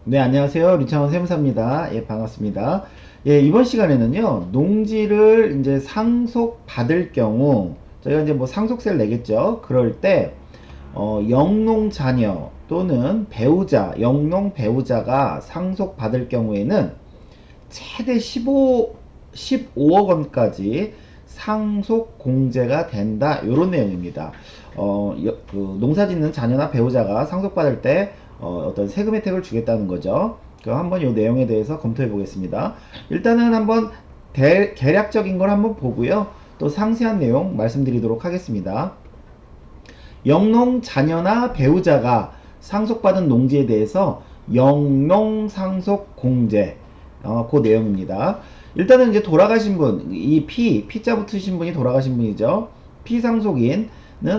네, 안녕하세요. 류창원 세무사입니다. 예, 반갑습니다. 예, 이번 시간에는요, 농지를 이제 상속받을 경우, 저희가 이제 뭐 상속세를 내겠죠. 그럴 때, 영농 자녀 또는 배우자, 영농 배우자가 상속받을 경우에는 최대 15억 원까지 상속 공제가 된다. 요런 내용입니다. 그 농사 짓는 자녀나 배우자가 상속받을 때 어떤 세금 혜택을 주겠다는 거죠. 그럼 한번 이 내용에 대해서 검토해 보겠습니다. 일단은 한번 개략적인 걸 한번 보고요. 또 상세한 내용 말씀드리도록 하겠습니다. 영농 자녀나 배우자가 상속받은 농지에 대해서 영농 상속 공제, 그 내용입니다. 일단은 이제 돌아가신 분, 이 P자 붙으신 분이 돌아가신 분이죠. 피상속인은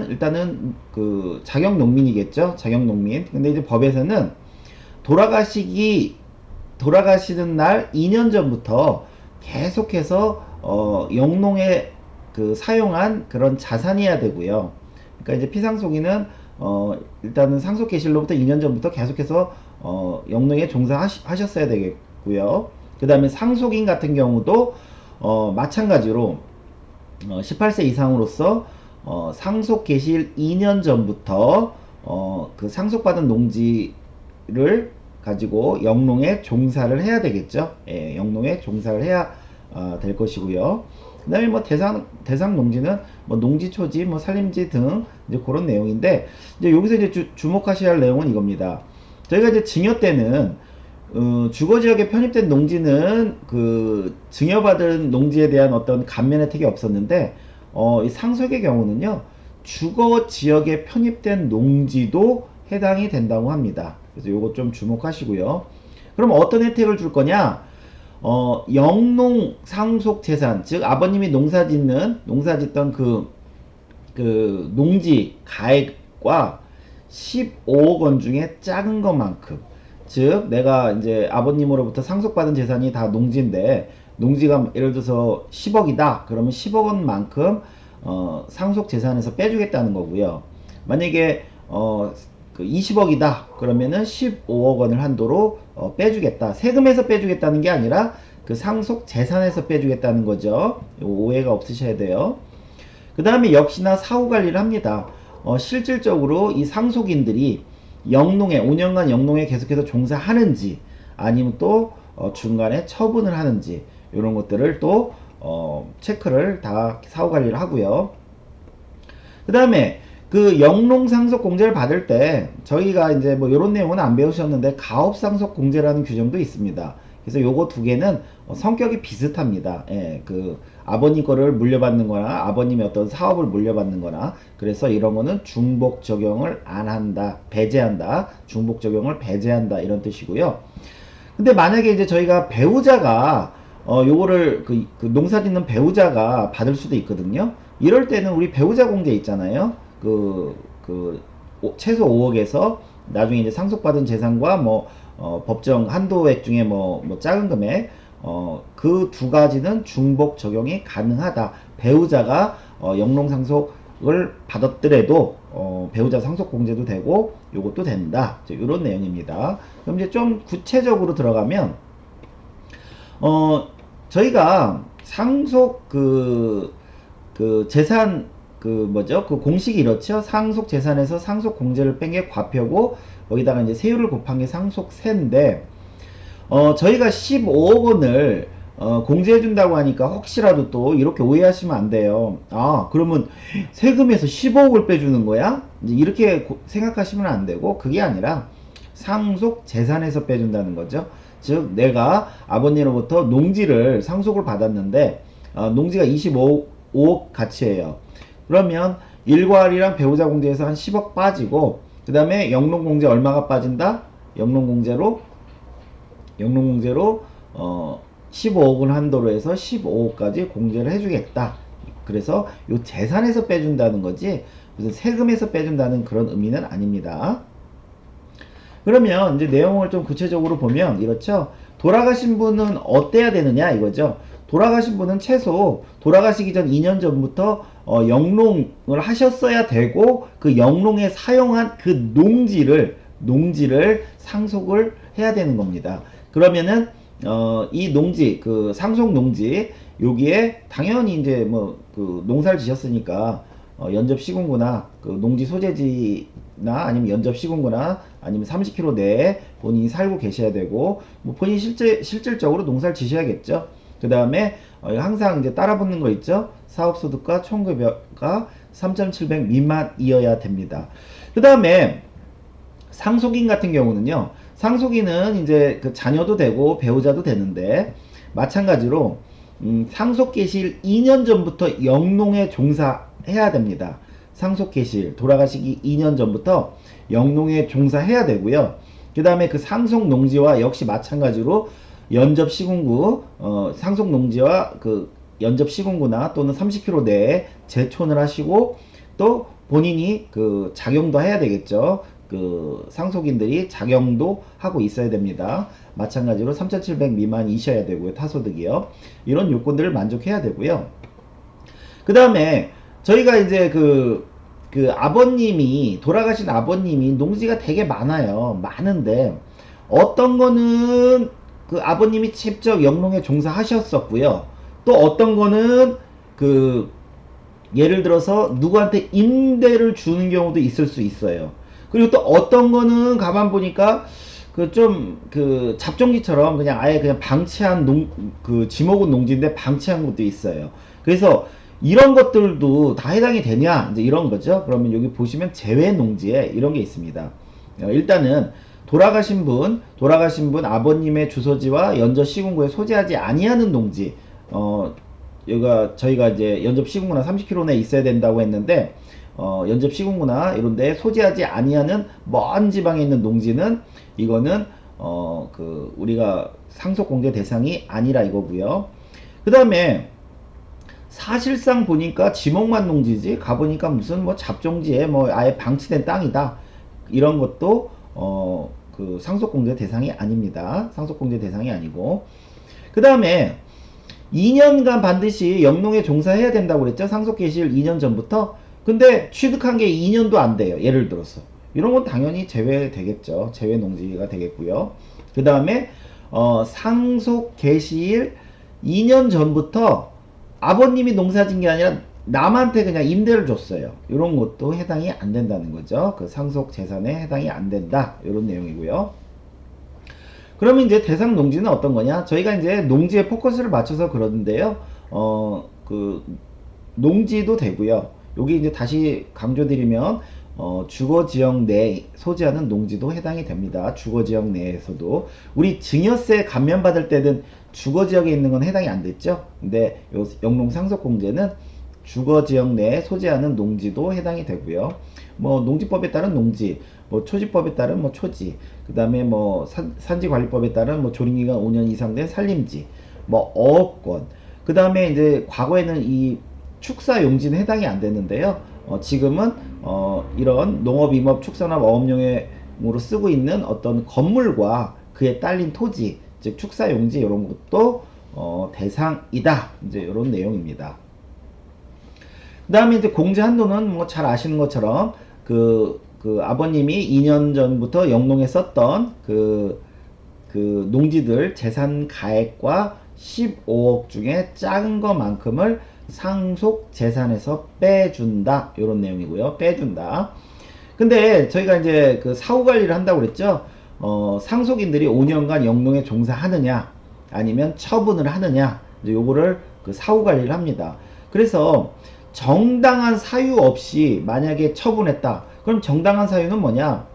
일단은 그 자격 농민이겠죠. 자격 농민. 근데 이제 법에서는 돌아가시는 날 2년 전부터 계속해서 영농에 그 사용한 그런 자산이어야 되고요. 그러니까 이제 피상속인은 일단은 상속 개시로부터 2년 전부터 계속해서 영농에 종사하셨어야 되겠고요. 그 다음에 상속인 같은 경우도 마찬가지로 18세 이상으로서 상속 개시일 2년 전부터 그 상속받은 농지를 가지고 영농에 종사를 해야 되겠죠. 예, 영농에 종사를 해야 될 것이고요. 그 다음에 뭐 대상 농지는 뭐 농지초지, 뭐 산림지 등 이제 그런 내용인데, 이제 여기서 이제 주목하셔야 할 내용은 이겁니다. 저희가 이제 증여 때는 주거지역에 편입된 농지는 그 증여받은 농지에 대한 어떤 감면 혜택이 없었는데, 이 상속의 경우는요, 주거지역에 편입된 농지도 해당이 된다고 합니다. 그래서 요거 좀 주목하시고요. 그럼 어떤 혜택을 줄 거냐? 영농 상속 재산, 즉 아버님이 농사 짓던 그 농지 가액과 15억 원 중에 작은 것만큼, 즉 내가 이제 아버님으로부터 상속받은 재산이 다 농지인데, 농지가 예를 들어서 10억이다 그러면 10억 원만큼 상속 재산에서 빼주겠다는 거고요. 만약에 그 20억이다 그러면은 15억 원을 한도로 빼주겠다. 세금에서 빼주겠다는 게 아니라 그 상속 재산에서 빼주겠다는 거죠. 오해가 없으셔야 돼요. 그 다음에 역시나 사후 관리를 합니다. 실질적으로 이 상속인들이 영농에 5년간 영농에 계속해서 종사하는지, 아니면 또 중간에 처분을 하는지, 이런 것들을 또 체크를 다 사후 관리를 하고요. 그 다음에 그 영농상속 공제를 받을 때 저희가 이제 뭐 이런 내용은 안 배우셨는데 가업상속 공제라는 규정도 있습니다. 그래서 요거 두 개는 성격이 비슷합니다. 예, 그 아버님 거를 물려받는 거나 아버님의 어떤 사업을 물려받는 거나, 그래서 이런 거는 중복 적용을 안 한다, 배제한다, 중복 적용을 배제한다, 이런 뜻이고요. 근데 만약에 이제 저희가 배우자가 요거를 그 농사 짓는 배우자가 받을 수도 있거든요. 이럴 때는 우리 배우자 공제 있잖아요. 그 최소 5억에서 나중에 이제 상속받은 재산과 뭐 법정 한도액 중에 뭐 작은 금액, 그 두 가지는 중복 적용이 가능하다. 배우자가 영농 상속을 받았더라도 배우자 상속 공제도 되고 요것도 된다. 이런 내용입니다. 그럼 이제 좀 구체적으로 들어가면 저희가 상속 그 재산 그 뭐죠? 그 공식이 이렇죠. 상속 재산에서 상속 공제를 뺀 게 과표고, 여기다가 이제 세율을 곱한 게 상속세인데, 저희가 15억 원을 공제해 준다고 하니까 혹시라도 또 이렇게 오해하시면 안 돼요. 아, 그러면 세금에서 15억을 빼주는 거야? 이제 이렇게 생각하시면 안 되고, 그게 아니라 상속 재산에서 빼준다는 거죠. 즉 내가 아버님으로부터 농지를 상속을 받았는데, 농지가 25억 가치예요. 그러면 일괄이랑 배우자 공제에서 한 10억 빠지고, 그 다음에 영농공제 얼마가 빠진다? 영농공제로 15억을 한도로 해서 15억까지 공제를 해주겠다. 그래서 요 재산에서 빼준다는 거지 무슨 세금에서 빼준다는 그런 의미는 아닙니다. 그러면 이제 내용을 좀 구체적으로 보면 이렇죠. 돌아가신 분은 어때야 되느냐 이거죠. 돌아가신 분은 최소 돌아가시기 전 2년 전부터 영농을 하셨어야 되고, 그 영농에 사용한 그 농지를 상속을 해야 되는 겁니다. 그러면은 이 농지 그 상속 농지 여기에 당연히 이제 뭐 그 농사를 지셨으니까 연접 시군구나 그 농지 소재지나 아니면 연접 시군구나 아니면 30km 내에 본인이 살고 계셔야 되고 뭐 본인이 실질적으로 농사를 지셔야겠죠. 그 다음에 항상 이제 따라붙는 거 있죠. 사업소득과 총급여가 3,700 미만이어야 됩니다. 그 다음에 상속인 같은 경우는요. 상속인은 이제 그 자녀도 되고 배우자도 되는데 마찬가지로 상속 개시일 2년 전부터 영농에 종사해야 됩니다. 상속 개시일 돌아가시기 2년 전부터 영농에 종사해야 되고요. 그 다음에 그 상속 농지와 역시 마찬가지로 연접 시군구 상속 농지와 그 연접 시군구나 또는 30km 내에 재촌을 하시고 또 본인이 그 작용도 해야 되겠죠. 그 상속인들이 작용도 하고 있어야 됩니다. 마찬가지로 3,700 미만이셔야 되고요. 타소득이요. 이런 요건들을 만족해야 되고요. 그 다음에 저희가 이제 그 아버님이 돌아가신 아버님이 농지가 되게 많아요. 많은데 어떤 거는 그 아버님이 직접 영농에 종사하셨었고요. 또 어떤 거는 그 예를 들어서 누구한테 임대를 주는 경우도 있을 수 있어요. 그리고 또 어떤 거는 가만 보니까 그 좀 그 잡종기처럼 그냥 아예 그냥 방치한 그 지목은 농지인데 방치한 것도 있어요. 그래서 이런 것들도 다 해당이 되냐 이제 이런 거죠. 그러면 여기 보시면 제외 농지에 이런 게 있습니다. 일단은 돌아가신 분 아버님의 주소지와 연접 시군구에 소재하지 아니하는 농지 여기가 저희가 이제 연접 시군구나 30km 내에 있어야 된다고 했는데 연접 시군구나 이런데 소재하지 아니하는 먼 지방에 있는 농지는 이거는 그 우리가 상속 공제 대상이 아니라 이거고요. 그 다음에 사실상 보니까 지목만 농지지 가보니까 무슨 뭐 잡종지에 뭐 아예 방치된 땅이다 이런 것도 그 상속 공제 대상이 아닙니다. 상속 공제 대상이 아니고 그 다음에 2년간 반드시 영농에 종사해야 된다고 그랬죠. 상속 개시일 2년 전부터. 근데 취득한 게 2년도 안 돼요. 예를 들어서 이런 건 당연히 제외되겠죠. 제외 농지가 되겠고요. 그 다음에 상속 개시일 2년 전부터 아버님이 농사진 게 아니라 남한테 그냥 임대를 줬어요. 이런 것도 해당이 안 된다는 거죠. 그 상속 재산에 해당이 안 된다. 이런 내용이고요. 그러면 이제 대상 농지는 어떤 거냐? 저희가 이제 농지에 포커스를 맞춰서 그러는데요. 그 농지도 되고요. 여기 이제 다시 강조드리면 주거지역 내에 소지하는 농지도 해당이 됩니다. 주거지역 내에서도 우리 증여세 감면받을 때는 주거지역에 있는 건 해당이 안 됐죠. 근데 요 영농 상속공제는 주거지역 내에 소지하는 농지도 해당이 되고요. 뭐 농지법에 따른 농지, 뭐 초지법에 따른 뭐 초지, 그 다음에 뭐 산지관리법에 따른 뭐 조린기간 5년 이상 된 산림지, 뭐 어업권, 그 다음에 이제 과거에는 이 축사용지는 해당이 안 됐는데요. 지금은 이런 농업, 임업, 축산업, 어업용으로 쓰고 있는 어떤 건물과 그에 딸린 토지, 즉 축사용지 이런 것도 대상이다. 이제 이런 내용입니다. 그 다음에 이제 공제 한도는 뭐 잘 아시는 것처럼 그 아버님이 2년 전부터 영농에 썼던 그 농지들 재산 가액과 15억 중에 작은 것만큼을 상속 재산에서 빼준다. 이런 내용이고요. 빼준다. 근데 저희가 이제 그 사후 관리를 한다고 그랬죠. 상속인들이 5년간 영농에 종사하느냐 아니면 처분을 하느냐 이제 요거를 그 사후 관리를 합니다. 그래서 정당한 사유 없이 만약에 처분했다. 그럼 정당한 사유는 뭐냐?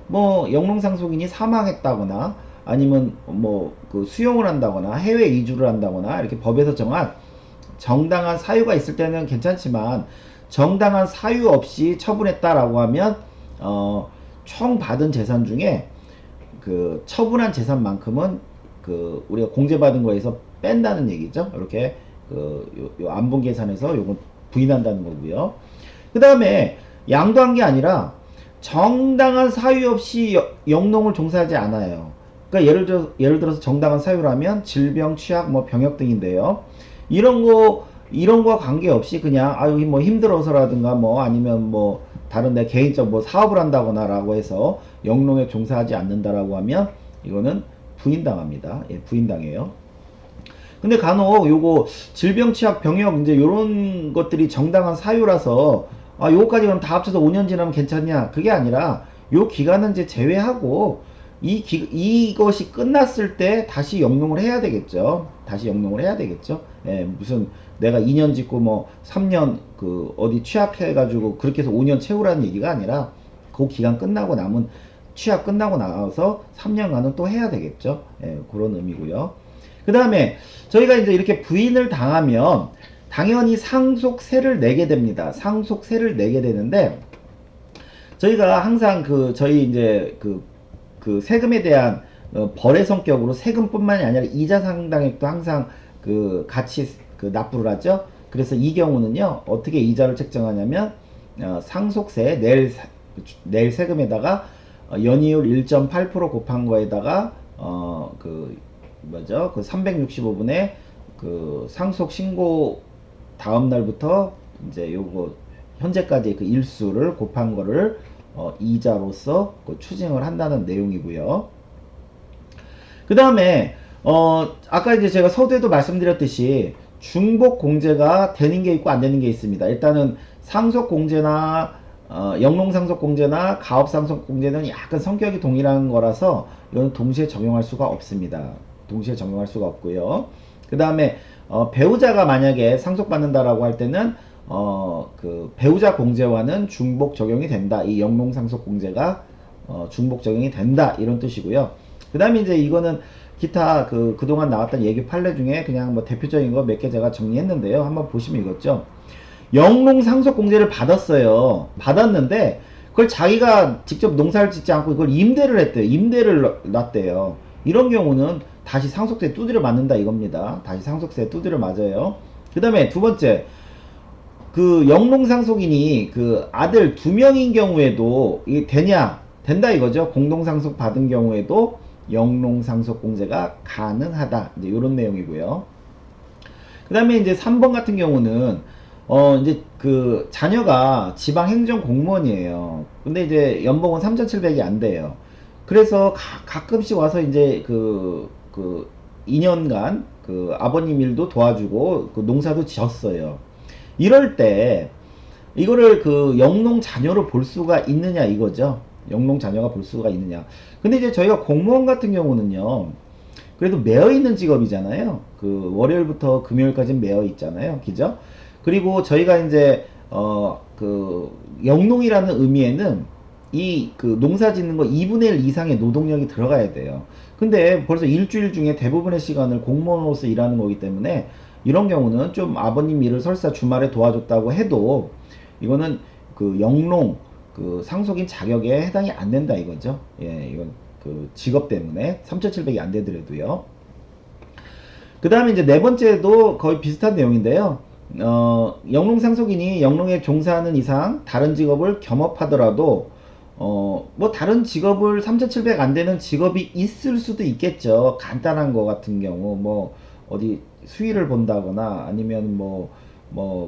뭐 영농상속인이 사망했다거나 아니면 뭐 그 수용을 한다거나 해외 이주를 한다거나 이렇게 법에서 정한 정당한 사유가 있을 때는 괜찮지만 정당한 사유 없이 처분했다라고 하면 총 받은 재산 중에 그 처분한 재산만큼은 그 우리가 공제받은 거에서 뺀다는 얘기죠. 이렇게 요 안분 계산에서 요건 부인한다는 거고요. 그 다음에 양도한 게 아니라 정당한 사유 없이 영농을 종사하지 않아요. 그러니까 예를 들어서 정당한 사유라면 질병, 취약, 뭐 병역 등인데요. 이런 거와 관계없이 그냥 아유 뭐 힘들어서라든가 뭐 아니면 뭐 다른 내 개인적 뭐 사업을 한다거나라고 해서 영농에 종사하지 않는다라고 하면 이거는 부인당합니다. 예, 부인당해요. 근데 간혹 요거 질병, 취약, 병역 이제 요런 것들이 정당한 사유라서 아 요거까지 그럼 다 합쳐서 5년 지나면 괜찮냐? 그게 아니라 요 기간은 이제 제외하고 이것이 끝났을 때 다시 영농을 해야 되겠죠. 다시 영농을 해야 되겠죠. 예, 무슨 내가 2년 짓고 뭐 3년 그 어디 취약해가지고 그렇게 해서 5년 채우라는 얘기가 아니라 그 기간 끝나고 남은 취약 끝나고 나와서 3년간은 또 해야 되겠죠. 예, 그런 의미고요. 그 다음에 저희가 이제 이렇게 부인을 당하면 당연히 상속세를 내게 됩니다. 상속세를 내게 되는데 저희가 항상 그 저희 이제 그 세금에 대한 벌의 성격으로 세금뿐만이 아니라 이자 상당액도 항상 그 같이 그 납부를 하죠. 그래서 이 경우는요 어떻게 이자를 책정하냐면 상속세 낼 세금에다가 연이율 1.8% 곱한 거에다가 그 뭐죠? 그 365분의 그 상속 신고 다음 날부터 이제 요거 현재까지 그 일수를 곱한 거를 이자로서 그 추징을 한다는 내용이고요. 그 다음에 아까 이제 제가 서두에도 말씀드렸듯이 중복 공제가 되는 게 있고 안 되는 게 있습니다. 일단은 상속 공제나 영농 상속 공제나 가업 상속 공제는 약간 성격이 동일한 거라서 이건 동시에 적용할 수가 없습니다. 동시에 적용할 수가 없고요. 그 다음에 배우자가 만약에 상속받는다라고 할 때는 그 배우자 공제와는 중복 적용이 된다. 이 영농 상속 공제가 중복 적용이 된다 이런 뜻이고요. 그 다음에 이제 이거는 기타 그동안 나왔던 얘기 판례 중에 그냥 뭐 대표적인 거 몇 개 제가 정리했는데요. 한번 보시면 이거죠. 영농 상속 공제를 받았어요. 받았는데 그걸 자기가 직접 농사를 짓지 않고 이걸 임대를 했대요. 임대를 놨대요. 이런 경우는 다시 상속세 두드려 맞는다 이겁니다. 다시 상속세 두드려 맞아요. 그 다음에 두 번째, 그 영농 상속인이 그 아들 2명인 경우에도 이게 되냐? 된다 이거죠. 공동 상속 받은 경우에도 영농 상속 공제가 가능하다. 이제 이런 내용이고요. 그 다음에 이제 3번 같은 경우는 이제 그 자녀가 지방 행정 공무원이에요. 근데 이제 연봉은 3,700이 안 돼요. 그래서 가끔씩 와서 이제 그 2년간 그 아버님 일도 도와주고 그 농사도 지었어요. 이럴 때 이거를 그 영농 자녀로 볼 수가 있느냐 이거죠. 영농 자녀가 볼 수가 있느냐. 근데 이제 저희가 공무원 같은 경우는요. 그래도 매여 있는 직업이잖아요. 그 월요일부터 금요일까지는 매여 있잖아요. 그죠? 그리고 저희가 이제 그 영농이라는 의미에는 이 그 농사 짓는 거 2분의 1 이상의 노동력이 들어가야 돼요. 근데 벌써 일주일 중에 대부분의 시간을 공무원으로서 일하는 거기 때문에 이런 경우는 좀 아버님 일을 설사 주말에 도와줬다고 해도 이거는 그 영농 그 상속인 자격에 해당이 안 된다 이거죠. 예, 이건 그 직업 때문에 3,700이 안 되더라도요. 그 다음에 이제 네 번째도 거의 비슷한 내용인데요. 영농 상속인이 영농에 종사하는 이상 다른 직업을 겸업하더라도 뭐 다른 직업을 3,700 안 되는 직업이 있을 수도 있겠죠. 간단한 거 같은 경우 뭐 어디 수의를 본다거나 아니면 뭐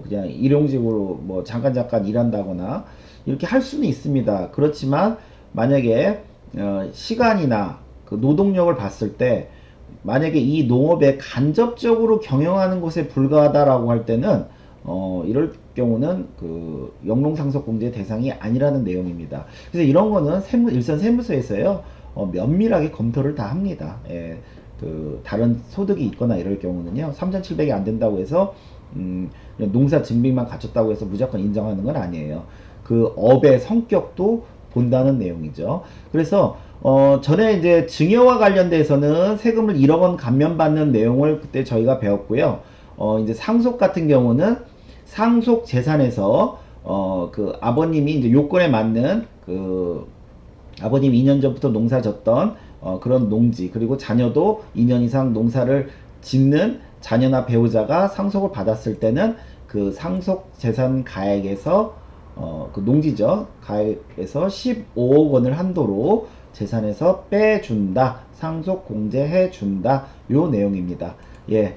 그냥 일용직으로 뭐 잠깐 일한다거나 이렇게 할 수는 있습니다. 그렇지만 만약에 시간이나 그 노동력을 봤을 때 만약에 이 농업에 간접적으로 경영하는 것에 불과하다라고 할 때는 이럴 경우는 그 영농상속공제 대상이 아니라는 내용입니다. 그래서 이런 거는 일선 세무서에서요 면밀하게 검토를 다 합니다. 예, 그 다른 소득이 있거나 이럴 경우는요 3,700이 안 된다고 해서 농사 증빙만 갖췄다고 해서 무조건 인정하는 건 아니에요. 그 업의 성격도 본다는 내용이죠. 그래서 전에 이제 증여와 관련돼서는 세금을 1억 원 감면받는 내용을 그때 저희가 배웠고요. 이제 상속 같은 경우는 상속 재산에서 그 아버님이 이제 요건에 맞는 그 아버님 2년 전부터 농사 졌던 그런 농지 그리고 자녀도 2년 이상 농사를 짓는 자녀나 배우자가 상속을 받았을 때는 그 상속 재산 가액에서 그 농지죠. 가액에서 15억 원을 한도로 재산에서 빼준다. 상속 공제해 준다. 요 내용입니다. 예.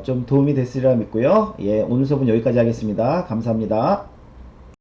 좀 도움이 됐으리라 믿고요. 예, 오늘 수업은 여기까지 하겠습니다. 감사합니다.